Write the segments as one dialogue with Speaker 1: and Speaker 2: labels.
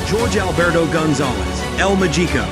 Speaker 1: Jorge Alberto González, El Mágico.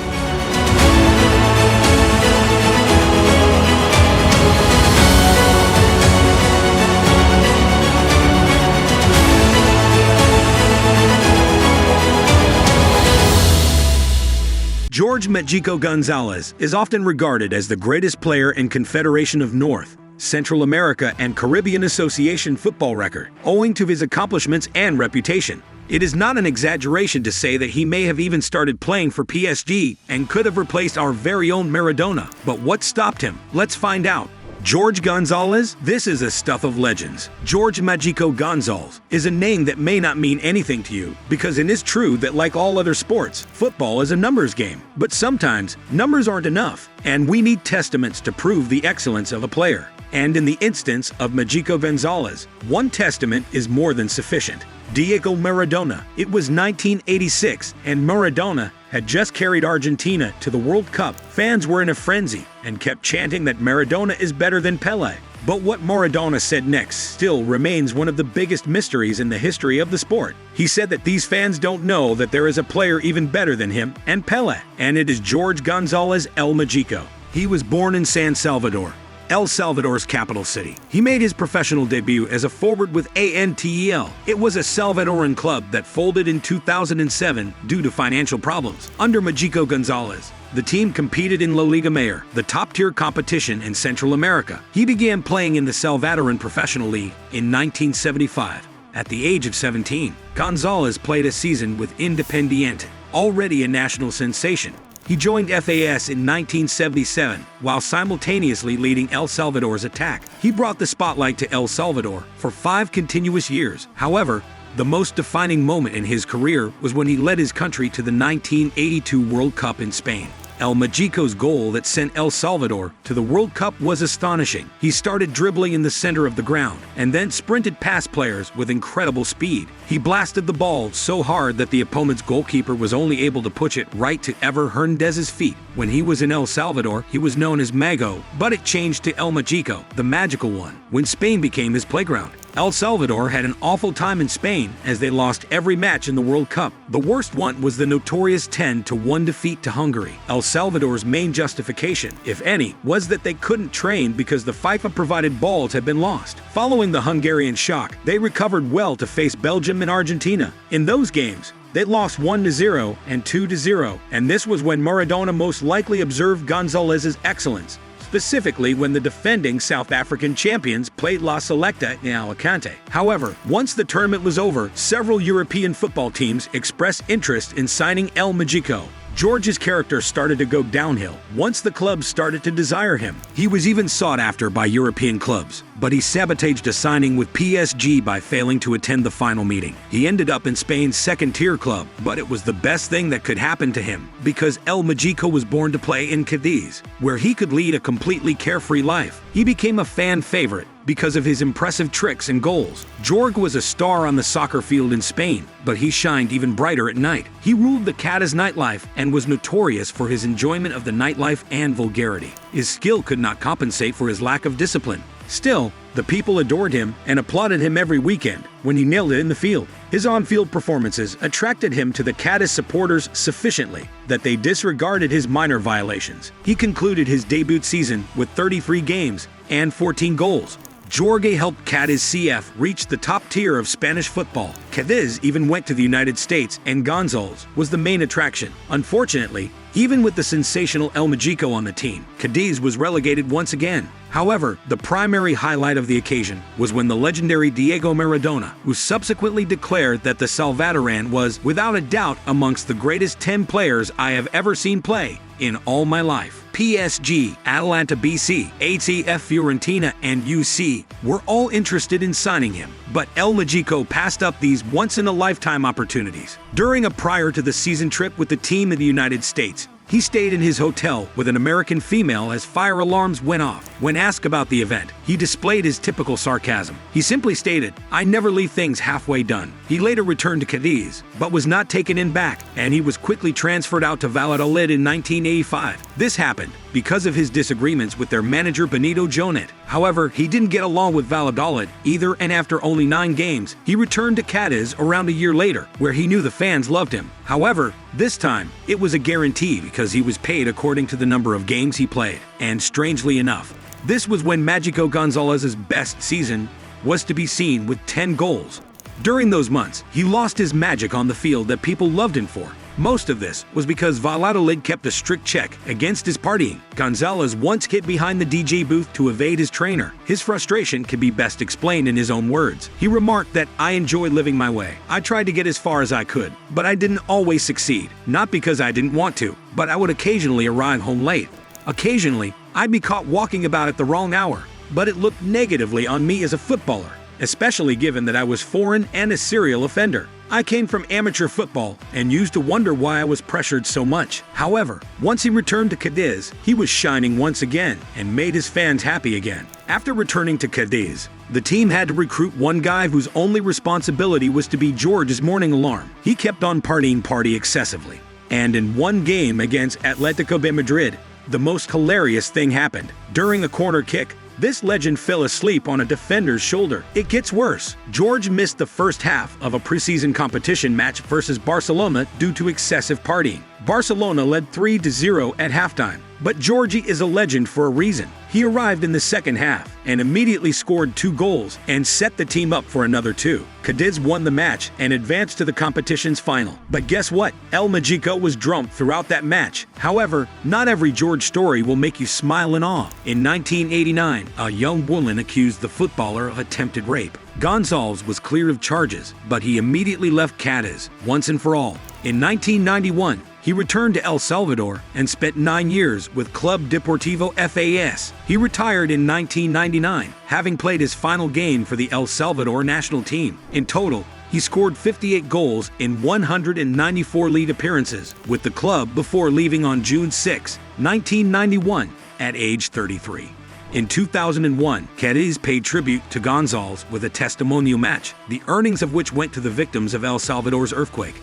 Speaker 1: Jorge Mágico González is often regarded as the greatest player in Confederation of North, Central America and Caribbean Association football record, owing to his accomplishments and reputation. It is not an exaggeration to say that he may have even started playing for PSG and could have replaced our very own Maradona. But what stopped him? Let's find out. Jorge González? This is a stuff of legends. Jorge Mágico González is a name that may not mean anything to you, because it is true that like all other sports, football is a numbers game. But sometimes, numbers aren't enough, and we need testaments to prove the excellence of a player. And in the instance of Mágico González, one testament is more than sufficient. Diego Maradona. It was 1986, and Maradona had just carried Argentina to the World Cup. Fans were in a frenzy and kept chanting that Maradona is better than Pelé. But what Maradona said next still remains one of the biggest mysteries in the history of the sport. He said that these fans don't know that there is a player even better than him and Pelé, and it is Jorge González El Mágico. He was born in San Salvador, El Salvador's capital city. He made his professional debut as a forward with Antel. It was a Salvadoran club that folded in 2007 due to financial problems. Under Mágico González, the team competed in La Liga Mayor, the top-tier competition in Central America. He began playing in the Salvadoran Professional League in 1975. At the age of 17, González played a season with Independiente, already a national sensation. He joined FAS in 1977, while simultaneously leading El Salvador's attack. He brought the spotlight to El Salvador for 5 continuous years. However, the most defining moment in his career was when he led his country to the 1982 World Cup in Spain. El Mágico's goal that sent El Salvador to the World Cup was astonishing. He started dribbling in the center of the ground and then sprinted past players with incredible speed. He blasted the ball so hard that the opponent's goalkeeper was only able to push it right to Ever Hernandez's feet. When he was in El Salvador, he was known as Mago, but it changed to El Mágico, the magical one, when Spain became his playground. El Salvador had an awful time in Spain as they lost every match in the World Cup. The worst one was the notorious 10-1 defeat to Hungary. El Salvador's main justification, if any, was that they couldn't train because the FIFA-provided balls had been lost. Following the Hungarian shock, they recovered well to face Belgium and Argentina. In those games, they lost 1-0 and 2-0, and this was when Maradona most likely observed González's excellence, specifically when the defending South African champions played La Selecta in Alicante. However, once the tournament was over, several European football teams expressed interest in signing El Mágico. Jorge's character started to go downhill once the clubs started to desire him. He was even sought after by European clubs, but he sabotaged a signing with PSG by failing to attend the final meeting. He ended up in Spain's second-tier club, but it was the best thing that could happen to him because El Mágico was born to play in Cádiz, where he could lead a completely carefree life. He became a fan favorite because of his impressive tricks and goals. Jorge was a star on the soccer field in Spain, but he shined even brighter at night. He ruled the Cádiz nightlife and was notorious for his enjoyment of the nightlife and vulgarity. His skill could not compensate for his lack of discipline. Still, the people adored him and applauded him every weekend when he nailed it in the field. His on-field performances attracted him to the Cádiz supporters sufficiently that they disregarded his minor violations. He concluded his debut season with 33 games and 14 goals. Jorge helped Cádiz CF reach the top tier of Spanish football. Cádiz even went to the United States, and González was the main attraction. Unfortunately, even with the sensational El Mágico on the team, Cádiz was relegated once again. However, the primary highlight of the occasion was when the legendary Diego Maradona, who subsequently declared that the Salvadoran was, without a doubt, amongst the greatest 10 players I have ever seen play in all my life. PSG, Atalanta BC, ATF Fiorentina, and UC were all interested in signing him, but El Mágico passed up these once-in-a-lifetime opportunities. During a prior-to-the-season trip with the team in the United States, he stayed in his hotel with an American female as fire alarms went off. When asked about the event, he displayed his typical sarcasm. He simply stated, "I never leave things halfway done." He later returned to Cádiz, but was not taken in back, and he was quickly transferred out to Valladolid in 1985. This happened because of his disagreements with their manager Benito Jonet. However, he didn't get along with Valladolid either, and after only 9 games, he returned to Cádiz around a year later, where he knew the fans loved him. However, this time, it was a guarantee because he was paid according to the number of games he played. And strangely enough, this was when Mágico González's best season was to be seen with 10 goals. During those months, he lost his magic on the field that people loved him for. Most of this was because Valladolid kept a strict check against his partying. González once hid behind the DJ booth to evade his trainer. His frustration can be best explained in his own words. He remarked that, "I enjoy living my way. I tried to get as far as I could, but I didn't always succeed. Not because I didn't want to, but I would occasionally arrive home late. Occasionally, I'd be caught walking about at the wrong hour, but it looked negatively on me as a footballer, especially given that I was foreign and a serial offender. I came from amateur football and used to wonder why I was pressured so much." However, once he returned to Cádiz, he was shining once again and made his fans happy again. After returning to Cádiz, the team had to recruit one guy whose only responsibility was to be George's morning alarm. He kept on partying excessively. And in one game against Atlético de Madrid, the most hilarious thing happened. During a corner kick, this legend fell asleep on a defender's shoulder. It gets worse. George missed the first half of a preseason competition match versus Barcelona due to excessive partying. Barcelona led 3-0 at halftime, but Georgie is a legend for a reason. He arrived in the second half and immediately scored 2 goals and set the team up for another 2. Cádiz won the match and advanced to the competition's final. But guess what? El Mágico was drunk throughout that match. However, not every George story will make you smile in awe. In 1989, a young woman accused the footballer of attempted rape. González was cleared of charges, but he immediately left Cádiz once and for all. In 1991, he returned to El Salvador and spent 9 years with Club Deportivo FAS. He retired in 1999, having played his final game for the El Salvador national team. In total, he scored 58 goals in 194 league appearances with the club before leaving on June 6, 1991, at age 33. In 2001, Cádiz paid tribute to González with a testimonial match, the earnings of which went to the victims of El Salvador's earthquake.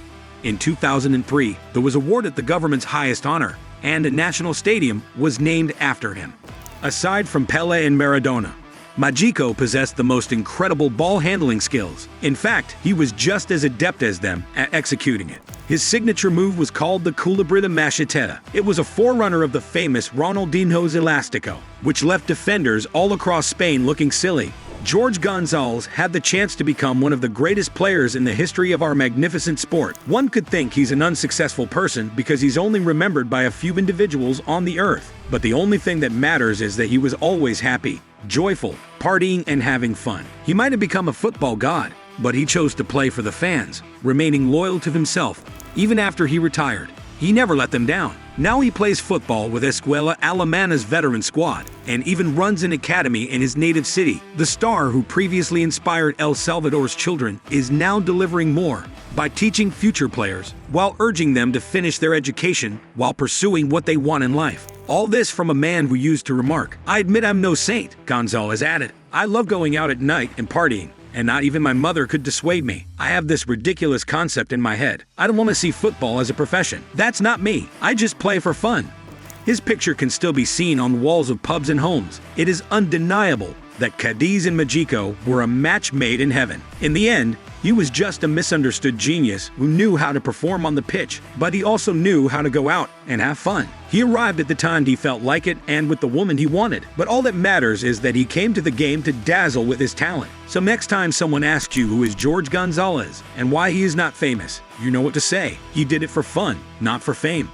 Speaker 1: In 2003, there was awarded the government's highest honor, and a national stadium was named after him. Aside from Pelé and Maradona, Mágico possessed the most incredible ball-handling skills. In fact, he was just as adept as them at executing it. His signature move was called the Culebrita Machetera. It was a forerunner of the famous Ronaldinho's Elastico, which left defenders all across Spain looking silly. Jorge González had the chance to become one of the greatest players in the history of our magnificent sport. One could think he's an unsuccessful person because he's only remembered by a few individuals on the earth. But the only thing that matters is that he was always happy, joyful, partying, and having fun. He might have become a football god, but he chose to play for the fans, remaining loyal to himself. Even after he retired, he never let them down. Now he plays football with Escuela Alemana's veteran squad and even runs an academy in his native city. The star who previously inspired El Salvador's children is now delivering more by teaching future players while urging them to finish their education while pursuing what they want in life. All this from a man who used to remark, "I admit I'm no saint," González added. "I love going out at night and partying, and not even my mother could dissuade me. I have this ridiculous concept in my head. I don't want to see football as a profession. That's not me. I just play for fun." His picture can still be seen on walls of pubs and homes. It is undeniable that Cádiz and Mágico were a match made in heaven. In the end, he was just a misunderstood genius who knew how to perform on the pitch, but he also knew how to go out and have fun. He arrived at the time he felt like it and with the woman he wanted. But all that matters is that he came to the game to dazzle with his talent. So next time someone asks you who is Jorge González and why he is not famous, you know what to say. He did it for fun, not for fame.